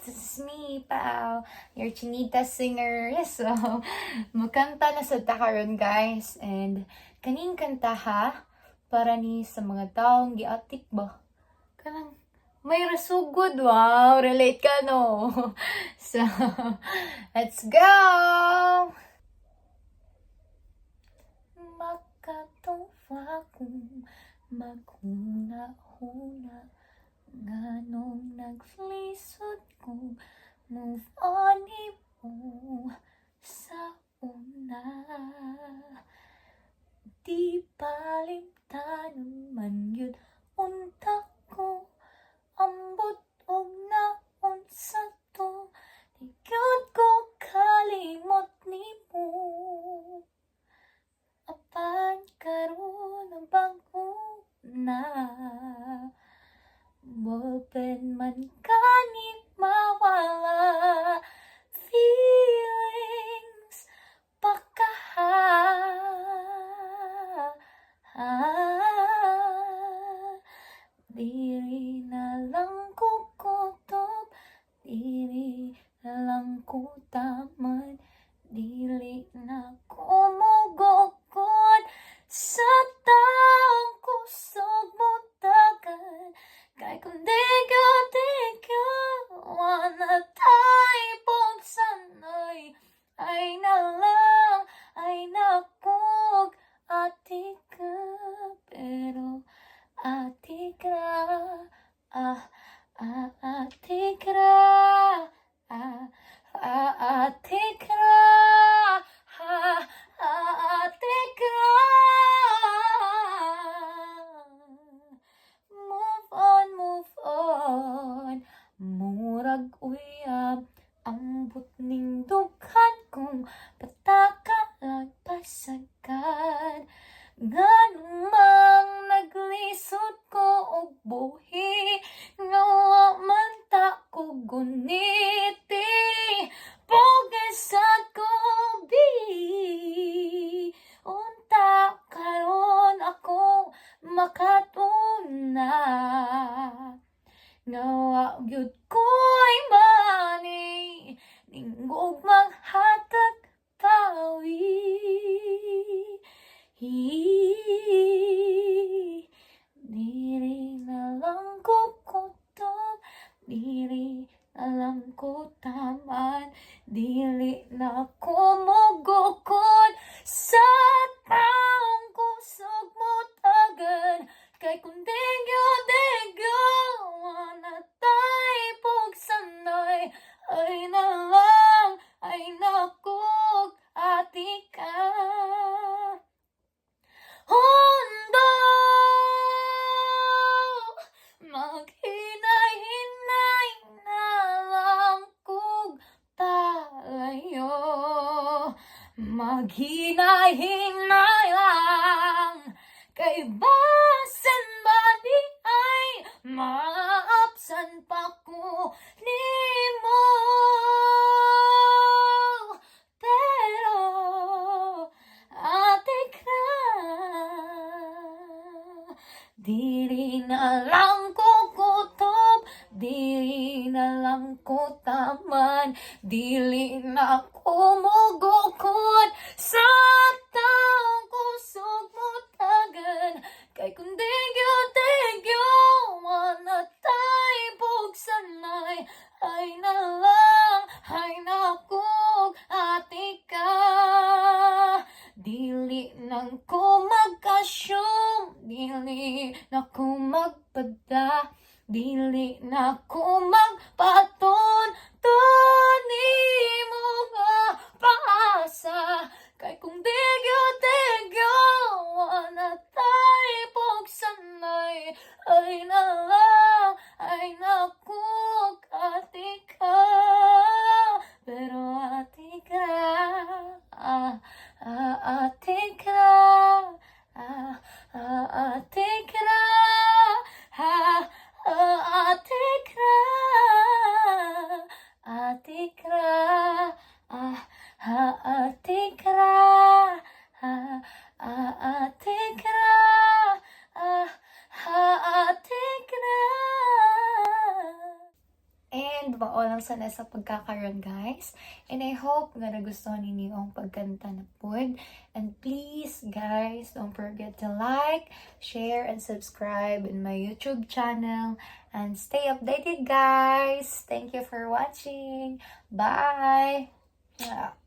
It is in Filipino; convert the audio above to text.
This is me, Pao, your chinita singer. So, magkanta na sa karon guys. And, kaning kanta ha, para ni sa mga taong giatik ba? Kanang, may rasugod. Wow, relate ka no? So, let's go! Makatuwa kong maghuna-huna nganong naglisod ko, move on mo sa una. Di palimtanon man yun unta ko, ambot og naon sa to, di gyud ko kalimot nimo. Apan karon ang bago na, ballpen man kanit mawala, feelings pakaha. Diri na lang ko kutob, diri na lang ko taman, dili na ko mogokod sa taong kusog mo tagan. Kay kung digyo, wala tayo pong sanay, ay nalang, ay napog, ati ka, pero ati ka, ati ka, ati ka, ati ka. Move on, murag uyab ang butning dughan kong pataka lagpasagan. Nganong naglisod ko og buhi, nga wa man ta ko guniti, pugesad ko bi. Unta karon ako makatuna, nga wa gyud ko'y mani, ningog maghatag pawi. Diri na lang ko kutob, diri na lang ko taman, dili na ko mogokod sa taong kusog mo tagan. Kay kung digyo, wala tayo pog sanay, ay nalang, ay nakog, ati ka. Hondo, maghinay-hinay na lang kog palayo, maghinay-hinay lang, kay basen ba di ay maapsan pa ko nimo. Pero ate ka, diri na lang ko kutob, diri na lang ko taman, dili na ko mogokod sa taong kusog mo tagan. Kay kung digyo, wala tayo pog sanay, ay nalang, ay nakog, ati ka. Dili nang ko magkasyong, dili na ko magpada, dili na ko magpaton, nimo nga paasa. Kay kung digyo, wala tayo pog sanay, ay nalang, ay nakog, ati ka, pero ati ka, ati ka, ati ka, ati ka. And mao lang sana sa pagkakaroon guys. And I hope nga nagustuhan ninyo ang pagkanta na pod. And please guys, don't forget to like, share, and subscribe in my YouTube channel. And stay updated guys. Thank you for watching. Bye! Yeah.